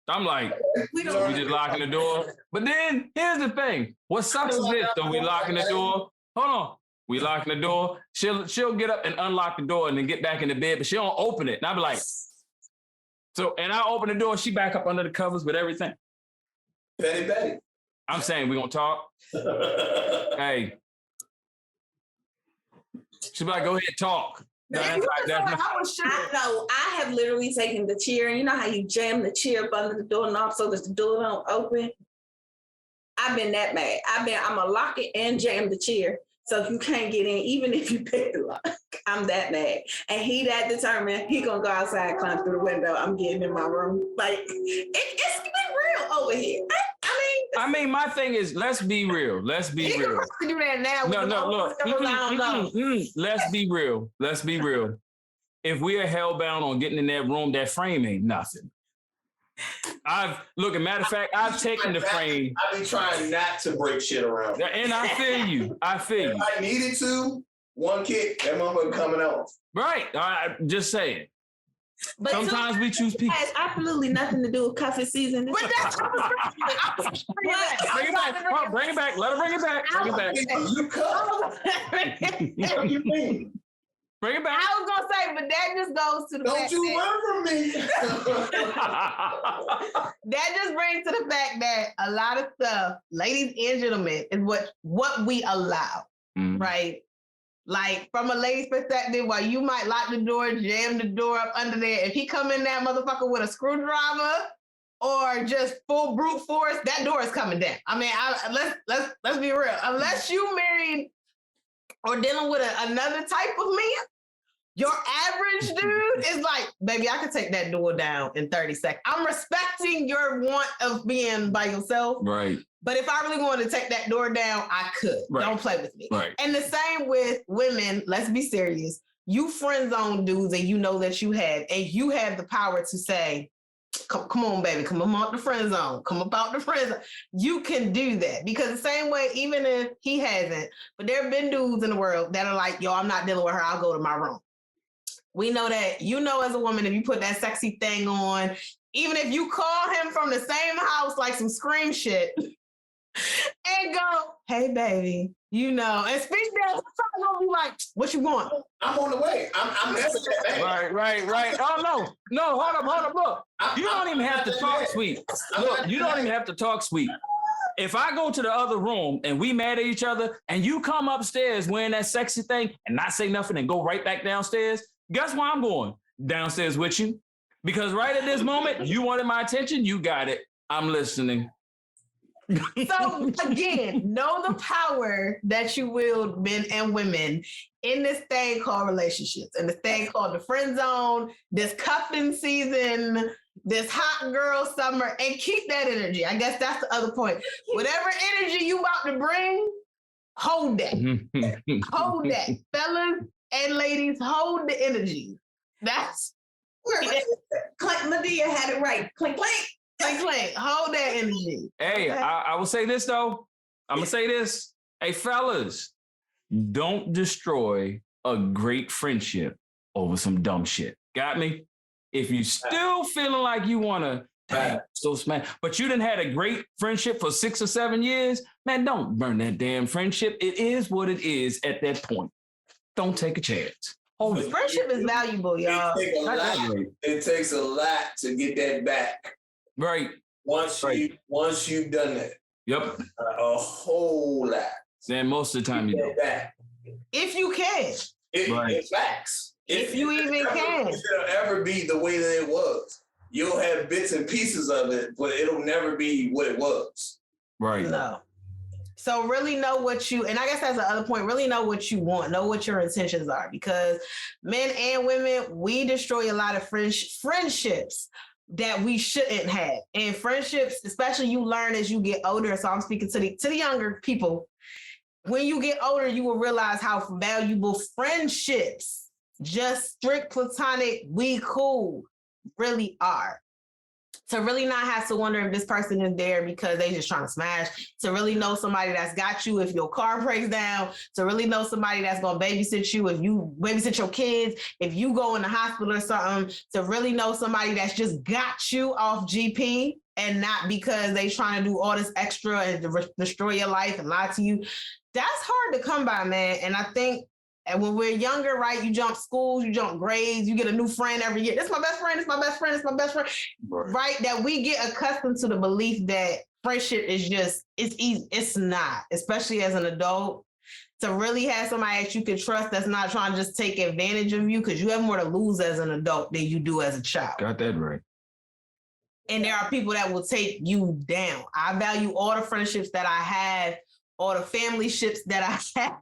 I'm like, we just locking the door. But then here's the thing. What sucks is this, though. We locking the door. Hold on. We locking the door. She'll get up and unlock the door and then get back in the bed, but she don't open it. And I'll be like, and I open the door, she back up under the covers with everything. Betty. I'm saying we gonna talk. Hey. She'll be like, go ahead, talk. I know. I have literally taken the chair. You know how you jam the chair up under the doorknob so that the door don't open? I've been that mad. I'm gonna lock it and jam the chair. So if you can't get in, even if you pick the lock, I'm that mad. And he that determined, he gonna go outside, climb through the window. I'm getting in my room. Like, it's been real over here. I mean, my thing is, let's be real. Let's be real. Do that now. Look. Let's be real. Let's be real. If we are hellbound on getting in that room, that frame ain't nothing. Matter of fact, I've taken the frame. I've been trying not to break shit around. And I feel you. If I needed to, one kick, that motherfucker coming out. Right. I'm just saying. But sometimes we choose people. It has absolutely nothing to do with cuffing season. Bring it back. Bring it back. Let her bring it back. Bring it back. You cuff. What do you mean? Bring it back. I was gonna say, but that just goes to the fact Don't you run from me. That just brings to the fact that a lot of stuff, ladies and gentlemen, is what we allow, right? Like, from a lady's perspective, while you might lock the door, jam the door up under there, if he come in that motherfucker with a screwdriver or just full brute force, that door is coming down. I mean, let's be real. Unless you married or dealing with another type of man, your average dude is like, baby, I can take that door down in 30 seconds. I'm respecting your want of being by yourself. Right. But if I really wanted to take that door down, I could. Right. Don't play with me. Right. And the same with women, let's be serious. You friend zone dudes and you know that you have the power to say, come on, baby, come on out the friend zone. Come up out the friend zone. You can do that because the same way, even if he hasn't, but there have been dudes in the world that are like, yo, I'm not dealing with her. I'll go to my room. We know that, as a woman, if you put that sexy thing on, even if you call him from the same house, like some scream shit, and go, hey, baby, and speak there, I'm gonna be like, what you want? I'm on the way. I'm messing that. Right. Oh, no, hold up, look. You don't even have to talk sweet. Look, you don't even have to talk sweet. If I go to the other room and we mad at each other and you come upstairs wearing that sexy thing and not say nothing and go right back downstairs, guess where I'm going? Downstairs with you. Because right at this moment, you wanted my attention, you got it. I'm listening. So again, know the power that you wield, men and women, in this thing called relationships and this thing called the friend zone, this cuffing season, this hot girl summer, and keep that energy. I guess that's the other point. Whatever energy you about to bring, hold that. Hold that. Fellas and ladies, hold the energy. That's Clink Medea had it right. Clink, clink. Clink. Hold that energy. Hey, okay. I will say this though. I'm gonna say this. Hey, fellas, Don't destroy a great friendship over some dumb shit. Got me? If you still feeling like you want to so smash, but you done had a great friendship for 6 or 7 years, man, don't burn that damn friendship. It is what it is at that point. Don't take a chance. Hold it. Friendship is valuable, y'all. It takes a lot to get that back. Right. Once you've done that. Yep. A whole lot. Then most of the time you don't. Back. If you can. It's facts. If you even can. It'll ever be the way that it was. You'll have bits and pieces of it, but it'll never be what it was. Right. No. So really know what you, and I guess that's the other point, really know what you want, know what your intentions are, because men and women, we destroy a lot of friendships that we shouldn't have. And friendships, especially you learn as you get older. So I'm speaking to the younger people. When you get older, you will realize how valuable friendships, just strict platonic, we cool, really are. To really not have to wonder if this person is there because they just trying to smash, to really know somebody that's got you if your car breaks down, to really know somebody that's going to babysit you if you babysit your kids, if you go in the hospital or something, to really know somebody that's just got you off GP and not because they trying to do all this extra and destroy your life and lie to you. That's hard to come by, man. And I think and when we're younger, right, you jump schools, you jump grades, you get a new friend every year. This my best friend, this my best friend, this my best friend. Right? That we get accustomed to the belief that friendship is just, it's easy. It's not, especially as an adult. To really have somebody that you can trust that's not trying to just take advantage of you, because you have more to lose as an adult than you do as a child. Got that right. And there are people that will take you down. I value all the friendships that I have, all the family ships that I have.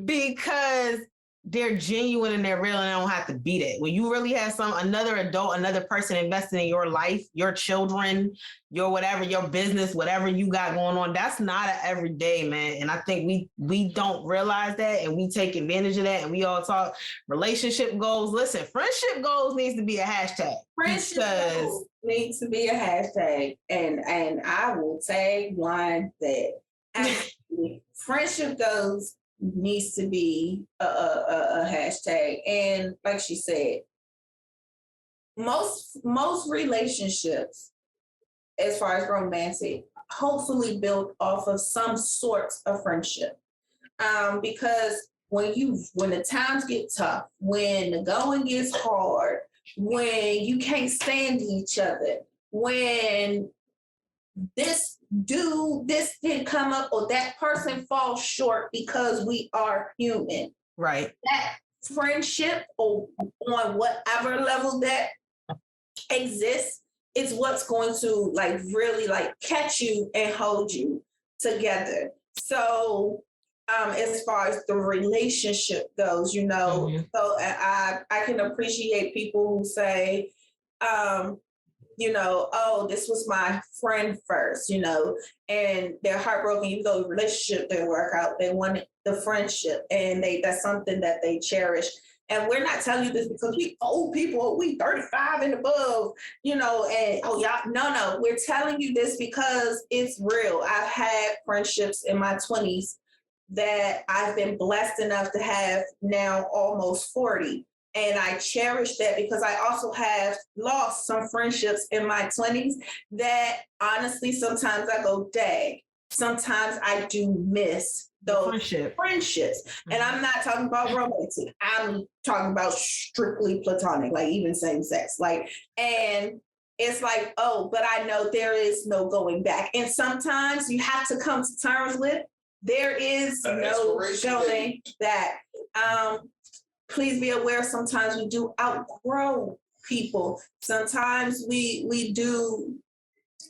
Because they're genuine and they're real and they don't have to be that. When you really have another adult, another person investing in your life, your children, your whatever, your business, whatever you got going on, that's not an everyday, man. And I think we don't realize that, and we take advantage of that, and we all talk relationship goals. Listen, friendship goals needs to be a hashtag. Friendship goals needs to be a hashtag. And I will tag one that actually friendship goals needs to be a hashtag. And like she said, most relationships, as far as romantic, hopefully built off of some sorts of friendship. Because when the times get tough, when the going gets hard, when you can't stand each other, when this didn't come up or that person falls short, because we are human. Right. That friendship, or on whatever level that exists, is what's going to really catch you and hold you together. So as far as the relationship goes, so I can appreciate people who say, oh, this was my friend first, and they're heartbroken, even though the relationship didn't work out. They wanted the friendship, and that's something that they cherish. And we're not telling you this because we old people, we 35 and above, and y'all, no, we're telling you this because it's real. I've had friendships in my 20s that I've been blessed enough to have now almost 40. And I cherish that, because I also have lost some friendships in my 20s that honestly, sometimes I go, dang, sometimes I do miss those friendships. Mm-hmm. And I'm not talking about romantic. I'm talking about strictly platonic, like even same sex. And it's like, oh, but I know there is no going back. And sometimes you have to come to terms with, there is no going back. Please be aware, sometimes we do outgrow people. Sometimes we do,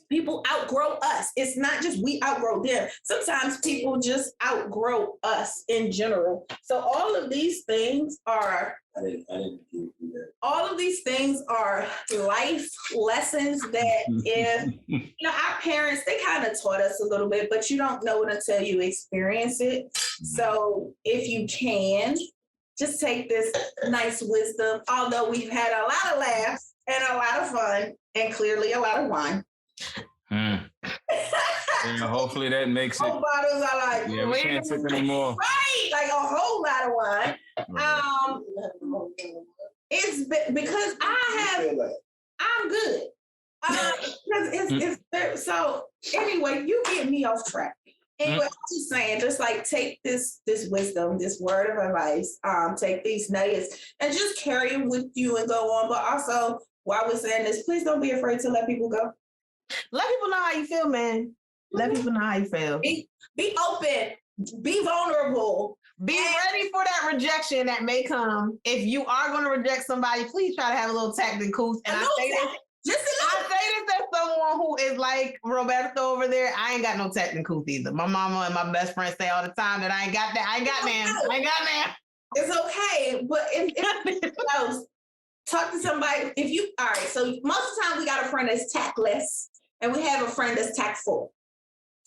people outgrow us. It's not just we outgrow them. Sometimes people just outgrow us in general. So all of these things are, all of these things are life lessons that if, our parents, they kind of taught us a little bit, but you don't know it until you experience it. So if you can, just take this nice wisdom, although we've had a lot of laughs and a lot of fun and clearly a lot of wine. Yeah, hopefully that makes it. Both bottles are like, Yeah, we can't sip anymore. right, like a whole lot of wine. Because I'm good. Because so anyway, you get me off track. Anyway, I'm just saying, just like take this wisdom, this word of advice, take these nuggets and just carry them with you and go on. But also, while we're saying this, please don't be afraid to let people go. Let people know how you feel, man. Let people know how you feel. Be open. Be vulnerable. Be ready for that rejection that may come. If you are going to reject somebody, please try to have a little tact and couth. And I say this as someone who is like Roberto over there. I ain't got no tact and couth either. My mama and my best friend say all the time that I ain't got that. I ain't got them. It's okay, but if talk to somebody. All right. So most of the time we got a friend that's tactless, and we have a friend that's tactful.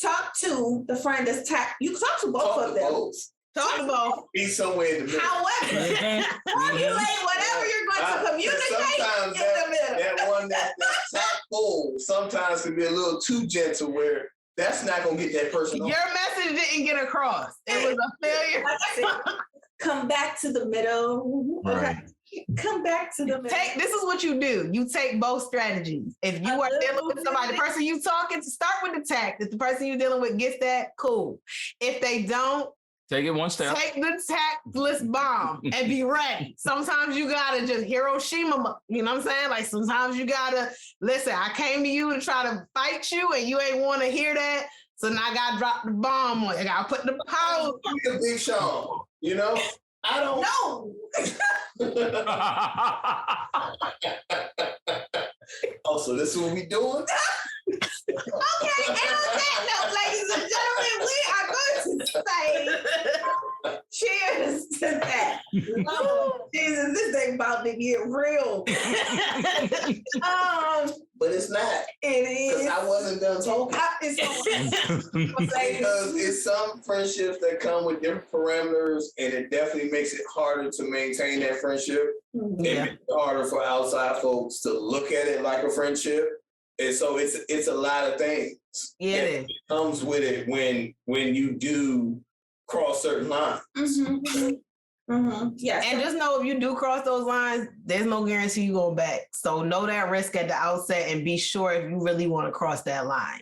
Talk to the friend that's tact. You can talk to both of them. Talk to both. Be somewhere in the middle. However, formulate whatever you're going to communicate in the middle. That one that's tactful sometimes can be a little too gentle where that's not going to get that person Your message didn't get across. It was a failure. Come back to the middle. Right. Come back to the middle. This is what you do. You take both strategies. If you are dealing with somebody, the person you talking to, start with the tact. If the person you're dealing with gets that, cool. If they don't, take it one step. take the tactless bomb and be ready. Sometimes you gotta just Hiroshima, you know what I'm saying? Like sometimes you gotta, listen, I came to you to try to fight you and you ain't wanna hear that. So now I gotta drop the bomb on you. I gotta put the power. Big Sean, you know? I don't know. Oh, so this is what we doing? Okay, and on that note, ladies and gentlemen, we are going to say cheers to that. Oh, Jesus, this thing about to get real. But it's not. It is. Because I wasn't done talking. Because it's some friendships that come with different parameters, and it definitely makes it harder to maintain that friendship. Yeah. It makes it harder for outside folks to look at it like a friendship. And so it's a lot of things. Yeah, it comes with it when you do cross certain lines. Yeah. And just know if you do cross those lines, there's no guarantee you go back. So know that risk at the outset and be sure if you really want to cross that line.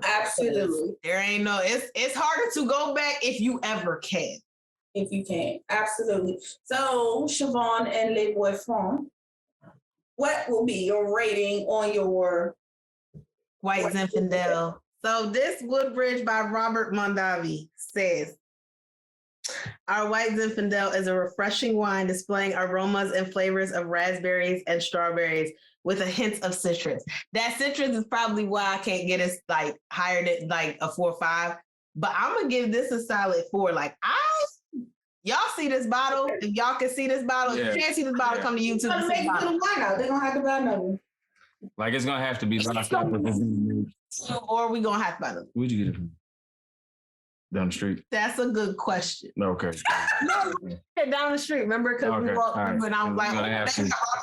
Absolutely. There ain't it's harder to go back if you ever can. If you can. Absolutely. So Siobhan and Les Boyfriends, what will be your rating on your White Zinfandel? So this Woodbridge by Robert Mondavi says, our White Zinfandel is a refreshing wine displaying aromas and flavors of raspberries and strawberries with a hint of citrus. That citrus is probably why I can't get it like higher than like a 4 or 5. But I'm gonna give this a solid 4. Like y'all see this bottle? If y'all can see this bottle, if you can't see this bottle, come to YouTube. They're gonna make little wine out. They're gonna have to buy another. Like it's gonna have to be. Or we gonna have to buy another. Where'd you get it from? Down the street. That's a good question. Okay. Down the street, remember? Because we walked through and I was like,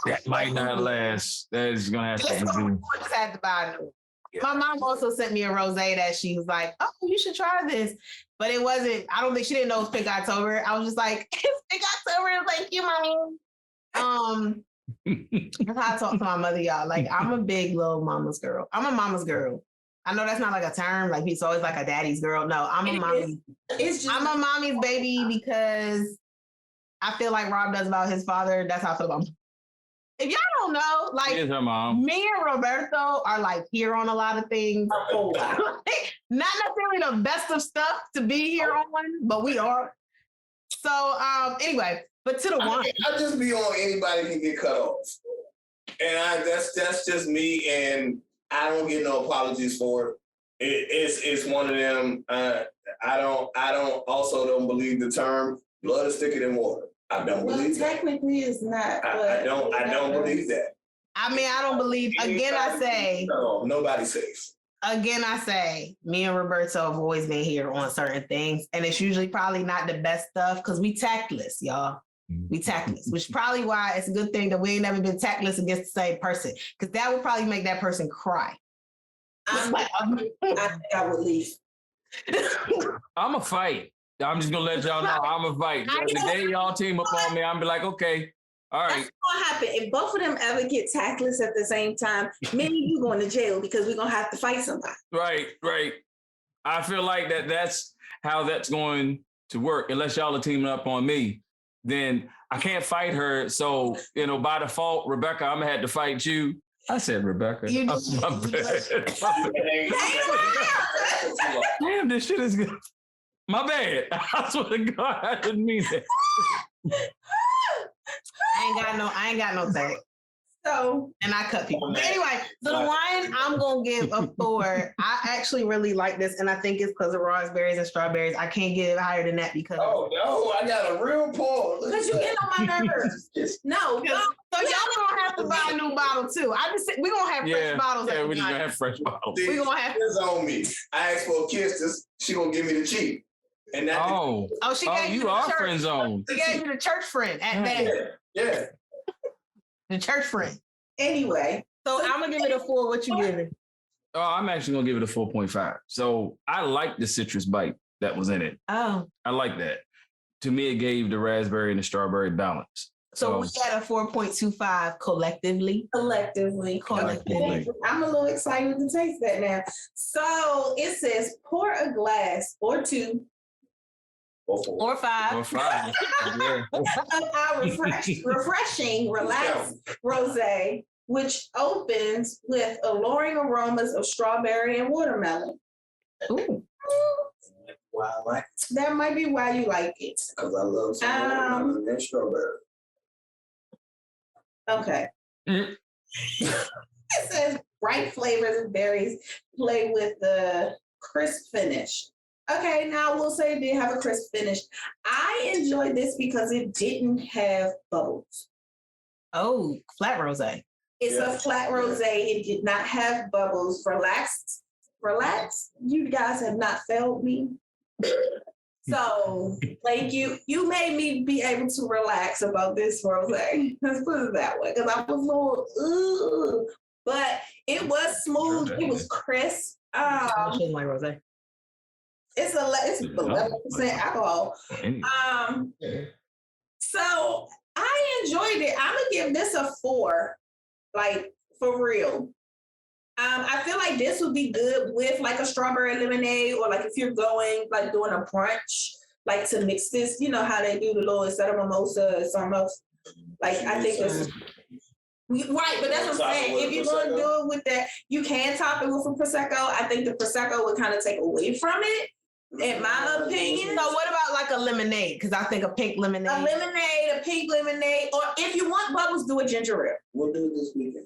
that might not last. That is gonna have to be. Just had to buy it. My mom also sent me a rosé that she was like, oh, you should try this. But it wasn't, I don't think she didn't know it was Pink October. I was just like, it's Pink October. Thank you, mommy. That's how I talk to my mother, y'all. Like, I'm a big little mama's girl. I'm a mama's girl. I know that's not like a term. Like, it's always like a daddy's girl. No, I'm a mommy. I'm a mommy's baby because I feel like Rob does about his father. That's how I feel about him. If y'all don't know, like, her mom. Me and Roberto are like here on a lot of things. Not necessarily the best of stuff to be here on, but we are. So anyway, but to the one. I just be on anybody can get cut off. And that's just me, and I don't get no apologies for it. It's one of them. I don't believe the term blood is thicker than water. I don't believe that. Technically it's not. I don't believe that. I mean, I don't believe, again, I say. No, nobody's safe. Again, I say, me and Roberto have always been here on certain things, and it's usually probably not the best stuff because we tactless, y'all. We tactless, which is probably why it's a good thing that we ain't never been tactless against the same person, because that would probably make that person cry. I think I would leave. I'm a fight. I'm just gonna let y'all know I'm a fight. The day y'all team up on me, I'm be like, okay, all right. That's gonna happen. If both of them ever get tactless at the same time, me and you going to jail because we're gonna have to fight somebody. Right. I feel like that's how that's going to work. Unless y'all are teaming up on me, then I can't fight her. So, by default, Rebecca, I'm gonna have to fight you. I said Rebecca. You Damn, this shit is good. My bad. I swear to God, I didn't mean that. I ain't got no tag. So, and I cut people. But anyway, so the wine I'm gonna give a 4. I actually really like this, and I think it's because of raspberries and strawberries. I can't give it higher than that because no, I got a real pour. Because you get on my nerves. No. So y'all gonna have to buy a new bottle too. We gonna have fresh bottles. Yeah, we're gonna have fresh bottles. We gonna have this on me. I asked for a kiss. She gonna give me the cheap. And that she gave you are the friend zone. She gave you the church friend at that. Yeah. The church friend. Anyway. So I'm gonna give it a 4. What you giving? Oh, I'm actually gonna give it a 4.5. So I like the citrus bite that was in it. Oh. I like that. To me, it gave the raspberry and the strawberry balance. So we got a 4.25 collectively. Collectively. I'm a little excited to taste that now. So it says pour a glass or 2 or 5 of our refreshing, relaxed rosé, which opens with alluring aromas of strawberry and watermelon. Ooh. Wow, I like it. That might be why you like it. Because I love some watermelon and strawberry. Okay. It says bright flavors of berries play with the crisp finish. Okay, now we'll say it did have a crisp finish. I enjoyed this because it didn't have bubbles. Oh, flat rosé. It's a flat rosé. It did not have bubbles. Relax. You guys have not failed me. So, thank you. You made me be able to relax about this rosé. Let's put it that way, because I was a little, but it was smooth. It was crisp. Like rosé. It's 11% alcohol. So I enjoyed it. I'm gonna give this a 4, like for real. I feel like this would be good with like a strawberry lemonade, or like if you're going like doing a brunch, like to mix this. You know how they do the little instead of mimosa or something else. Like I think this. Right, but that's what I'm saying. If you're going to do it with that, you can top it with a Prosecco. I think the Prosecco would kind of take away from it, in my opinion. So what about like a lemonade? Because I think a pink lemonade. A pink lemonade, or if you want bubbles, do a ginger ale. We'll do it this weekend.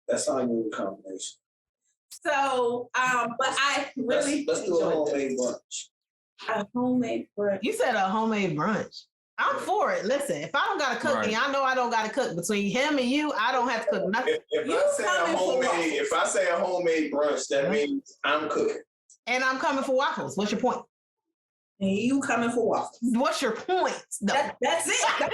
That's how I do the combination. So, but I really let's do a homemade brunch. A homemade brunch. You said a homemade brunch. I'm for it. Listen, if I don't got to cook, and I know I don't got to cook. Between him and you, I don't have to cook nothing. If I say a homemade brunch, that means I'm cooking. And I'm coming for waffles. What's your point? And you coming for waffles. What's your point? That's it. I'm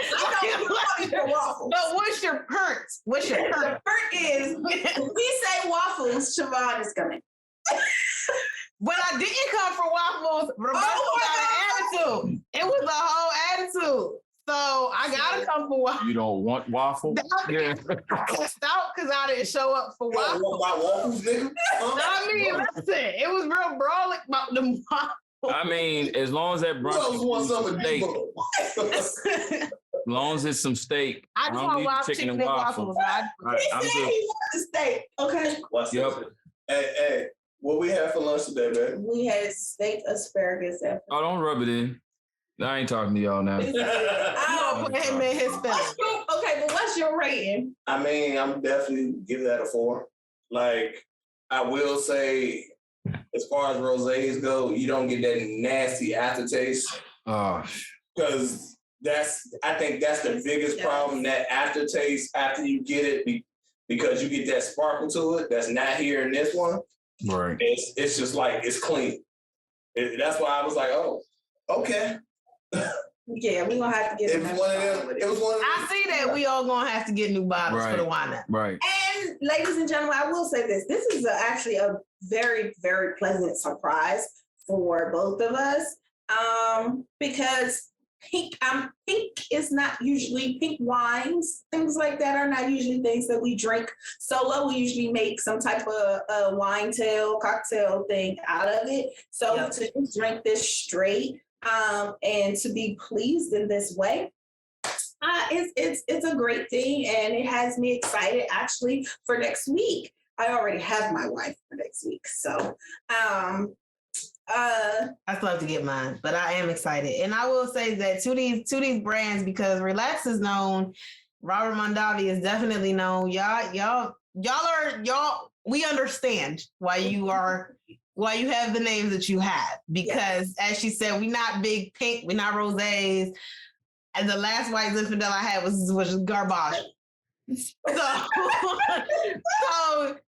for waffles. But what's your perk? What's your perk? The perk is, if we say waffles, Siobhan is coming. When I didn't come for waffles, Rebecca got an attitude. It was a whole attitude. So I gotta come for waffles. You don't want waffles? Yeah. I cussed out because I didn't show up for waffles. What about waffles, nigga? I mean, listen, it was real brawling about the waffles. I mean, as long as that brunch want some steak, as long as it's some steak, I just want chicken and waffles. Right, I'm He said he wants the steak. Okay. What's Hey, what we had for lunch today, baby? We had steak asparagus. Oh, don't rub it in. I ain't talking to y'all now. I don't put him in his face. Okay, but what's your rating? I mean, I'm definitely give that a 4. Like, I will say, as far as rosés go, you don't get that nasty aftertaste. Oh, because I think that's the biggest problem, that aftertaste after you get it, because you get that sparkle to it that's not here in this one. Right. It's just like, it's clean. That's why I was like, oh, okay. Yeah, we're gonna have to get it was one of them. I see that we all gonna have to get new bottles for the wine. Right. And ladies and gentlemen, I will say this. This is actually a very, very pleasant surprise for both of us. Because pink is not usually pink wines, things like that are not usually things that we drink solo. We usually make some type of wine cocktail thing out of it. So to drink this straight and to be pleased in this way, it's a great thing, and it has me excited actually for next week. I already have my wife for next week, so I still have to get mine, but I am excited. And I will say that to these brands, because Relax is known, Robert Mondavi is definitely known. Y'all, we understand why you have the names that you have, because as she said, we not big pink, we not rosés. And the last white Zinfandel I had was garbage. So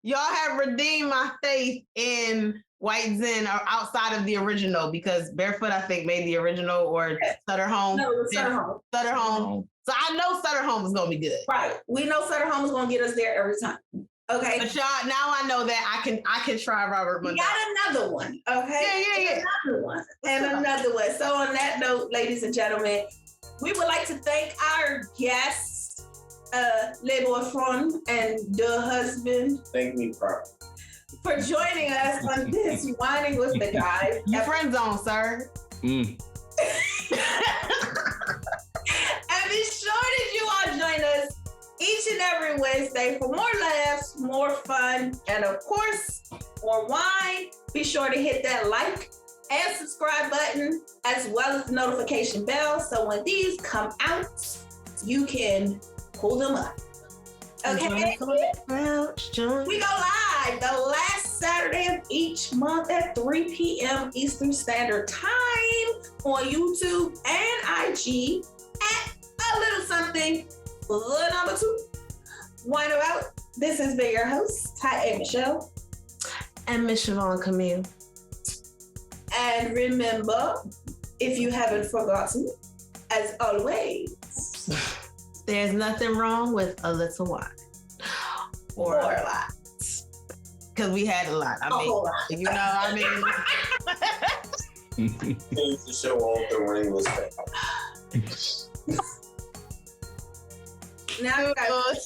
y'all have redeemed my faith in White Zen or outside of the original, because Barefoot, I think, made the original, or Sutter Home. No, Sutter Home. Sutter Home. So I know Sutter Home is going to be good. Right. We know Sutter Home is going to get us there every time. Okay. But y'all, now I know that I can try Robert Mondavi. We got another one. Okay. Yeah. Another one. And another one. So on that note, ladies and gentlemen, we would like to thank our guests, Le Boyfriend and the husband. Thank me properly. For joining us on this Whining with the Guys. You friendzone, sir. And be sure that you all join us each and every Wednesday for more laughs, more fun, and of course, more wine. Be sure to hit that like and subscribe button, as well as the notification bell, so when these come out, you can pull them up. Okay? We go live the last Saturday of each month at 3 p.m. Eastern Standard Time on YouTube and IG at A Little Something, the number 2. Wine About. This has been your host, Ty A. Michelle. And Miss Siobhan Camille. And remember, if you haven't forgotten, as always, there's nothing wrong with a little wine. Or a lot. Because we had a lot. I mean, Things to show off the ring was now you got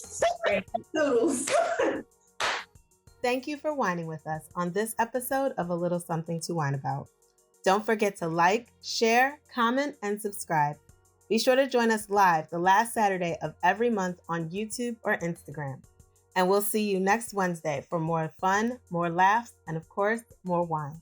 Thank you for whining with us on this episode of A Little Something to Whine About. Don't forget to like, share, comment, and subscribe. Be sure to join us live the last Saturday of every month on YouTube or Instagram. And we'll see you next Wednesday for more fun, more laughs, and of course, more wine.